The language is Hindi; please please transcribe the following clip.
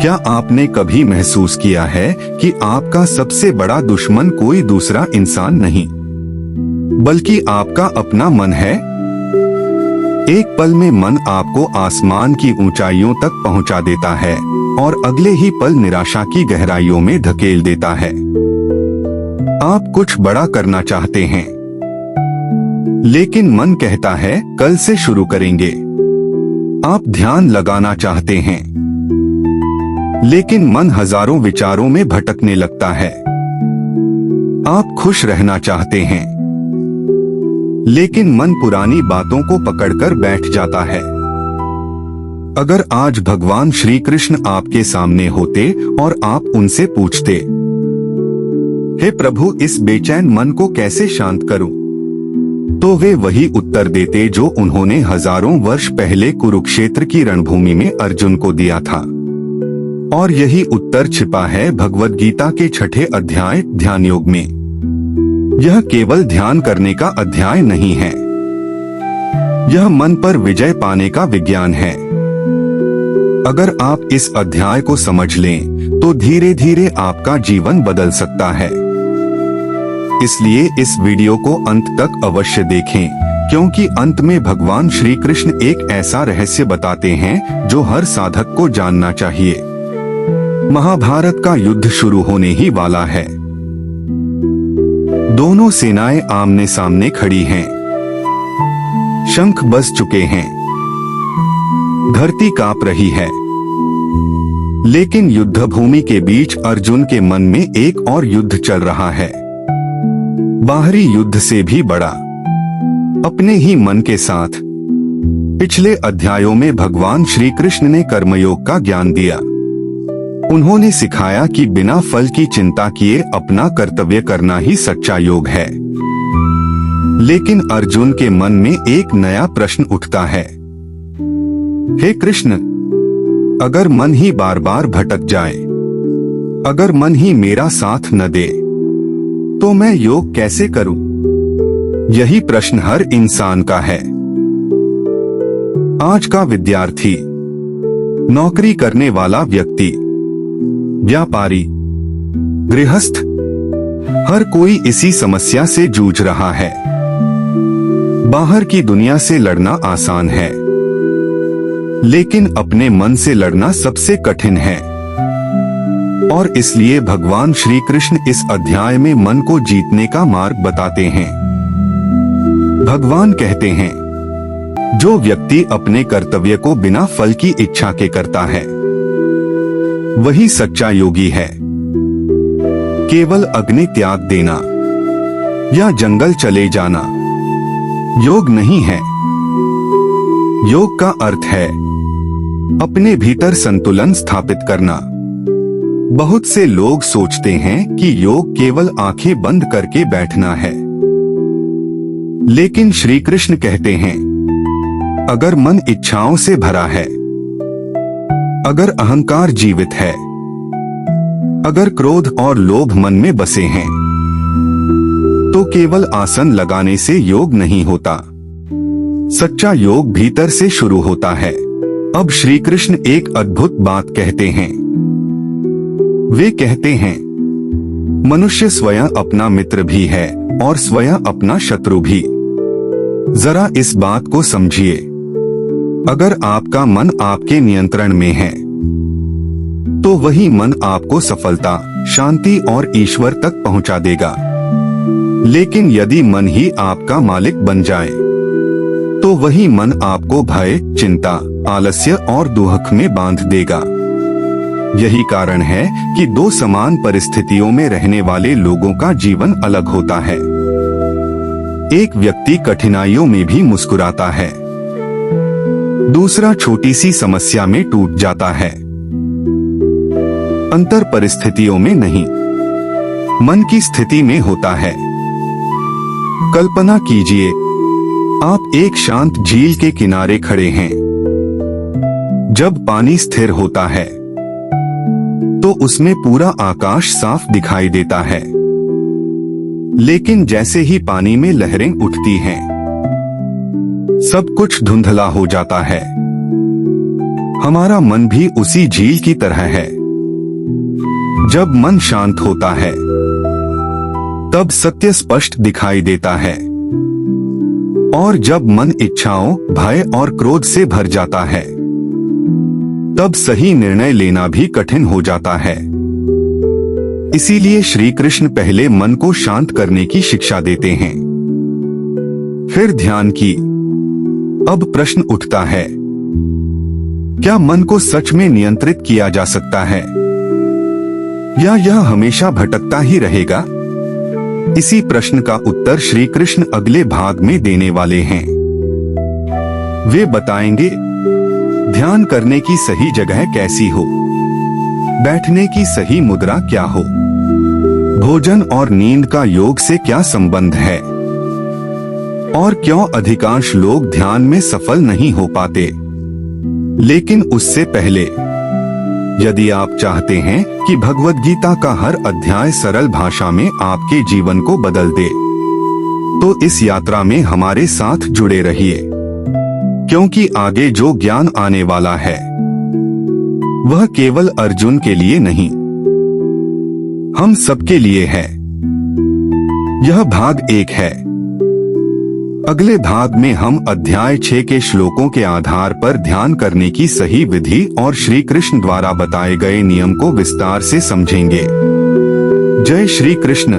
क्या आपने कभी महसूस किया है कि आपका सबसे बड़ा दुश्मन कोई दूसरा इंसान नहीं, बल्कि आपका अपना मन है? एक पल में मन आपको आसमान की ऊंचाइयों तक पहुंचा देता है और अगले ही पल निराशा की गहराइयों में धकेल देता है। आप कुछ बड़ा करना चाहते हैं, लेकिन मन कहता है कल से शुरू करेंगे। आप ध्यान लगाना चाहते हैं, लेकिन मन हजारों विचारों में भटकने लगता है। आप खुश रहना चाहते हैं, लेकिन मन पुरानी बातों को पकड़कर बैठ जाता है। अगर आज भगवान श्री कृष्ण आपके सामने होते और आप उनसे पूछते, हे प्रभु, इस बेचैन मन को कैसे शांत करूं, तो वे वही उत्तर देते जो उन्होंने हजारों वर्ष पहले कुरुक्षेत्र की रणभूमि में अर्जुन को दिया था। और यही उत्तर छिपा है भगवद गीता के 6 अध्याय ध्यान योग में। यह केवल ध्यान करने का अध्याय नहीं है, यह मन पर विजय पाने का विज्ञान है। अगर आप इस अध्याय को समझ लें, तो धीरे धीरे आपका जीवन बदल सकता है। इसलिए इस वीडियो को अंत तक अवश्य देखें, क्योंकि अंत में भगवान श्री कृष्ण एक ऐसा रहस्य बताते हैं जो हर साधक को जानना चाहिए। महाभारत का युद्ध शुरू होने ही वाला है। दोनों सेनाएं आमने सामने खड़ी हैं। शंख बज चुके हैं, धरती कांप रही है। लेकिन युद्ध भूमि के बीच अर्जुन के मन में एक और युद्ध चल रहा है, बाहरी युद्ध से भी बड़ा, अपने ही मन के साथ। पिछले अध्यायों में भगवान श्री कृष्ण ने कर्मयोग का ज्ञान दिया। उन्होंने सिखाया कि बिना फल की चिंता किए अपना कर्तव्य करना ही सच्चा योग है। लेकिन अर्जुन के मन में एक नया प्रश्न उठता है, हे कृष्ण, अगर मन ही बार बार भटक जाए, अगर मन ही मेरा साथ न दे, तो मैं योग कैसे करूं? यही प्रश्न हर इंसान का है। आज का विद्यार्थी, नौकरी करने वाला व्यक्ति, व्यापारी, गृहस्थ, हर कोई इसी समस्या से जूझ रहा है। बाहर की दुनिया से लड़ना आसान है, लेकिन अपने मन से लड़ना सबसे कठिन है। और इसलिए भगवान श्री कृष्ण इस अध्याय में मन को जीतने का मार्ग बताते हैं। भगवान कहते हैं, जो व्यक्ति अपने कर्तव्य को बिना फल की इच्छा के करता है, वही सच्चा योगी है। केवल अग्नि त्याग देना या जंगल चले जाना योग नहीं है। योग का अर्थ है अपने भीतर संतुलन स्थापित करना। बहुत से लोग सोचते हैं कि योग केवल आंखें बंद करके बैठना है, लेकिन श्री कृष्ण कहते हैं, अगर मन इच्छाओं से भरा है, अगर अहंकार जीवित है, अगर क्रोध और लोभ मन में बसे हैं, तो केवल आसन लगाने से योग नहीं होता। सच्चा योग भीतर से शुरू होता है। अब श्री कृष्ण एक अद्भुत बात कहते हैं। वे कहते हैं, मनुष्य स्वयं अपना मित्र भी है और स्वयं अपना शत्रु भी। जरा इस बात को समझिए। अगर आपका मन आपके नियंत्रण में है, तो वही मन आपको सफलता, शांति और ईश्वर तक पहुंचा देगा। लेकिन यदि मन ही आपका मालिक बन जाए, तो वही मन आपको भय, चिंता, आलस्य और दुख में बांध देगा। यही कारण है कि दो समान परिस्थितियों में रहने वाले लोगों का जीवन अलग होता है। एक व्यक्ति कठिनाइयों में भी मुस्कुराता है, दूसरा छोटी सी समस्या में टूट जाता है। अंतर परिस्थितियों में नहीं, मन की स्थिति में होता है। कल्पना कीजिए, आप एक शांत झील के किनारे खड़े हैं। जब पानी स्थिर होता है, तो उसमें पूरा आकाश साफ दिखाई देता है। लेकिन जैसे ही पानी में लहरें उठती हैं, सब कुछ धुंधला हो जाता है। हमारा मन भी उसी झील की तरह है। जब मन शांत होता है तब सत्य स्पष्ट दिखाई देता है, और जब मन इच्छाओं, भय और क्रोध से भर जाता है तब सही निर्णय लेना भी कठिन हो जाता है। इसीलिए श्री कृष्ण पहले मन को शांत करने की शिक्षा देते हैं, फिर ध्यान की। अब प्रश्न उठता है, क्या मन को सच में नियंत्रित किया जा सकता है, या यह हमेशा भटकता ही रहेगा? इसी प्रश्न का उत्तर श्री कृष्ण अगले भाग में देने वाले हैं। वे बताएंगे ध्यान करने की सही जगह कैसी हो, बैठने की सही मुद्रा क्या हो, भोजन और नींद का योग से क्या संबंध है, और क्यों अधिकांश लोग ध्यान में सफल नहीं हो पाते। लेकिन उससे पहले, यदि आप चाहते हैं कि भगवद गीता का हर अध्याय सरल भाषा में आपके जीवन को बदल दे, तो इस यात्रा में हमारे साथ जुड़े रहिए, क्योंकि आगे जो ज्ञान आने वाला है वह केवल अर्जुन के लिए नहीं, हम सबके लिए है। यह भाग 1 है। अगले भाग में हम अध्याय 6 के श्लोकों के आधार पर ध्यान करने की सही विधि और श्री कृष्ण द्वारा बताए गए नियम को विस्तार से समझेंगे। जय श्री कृष्ण।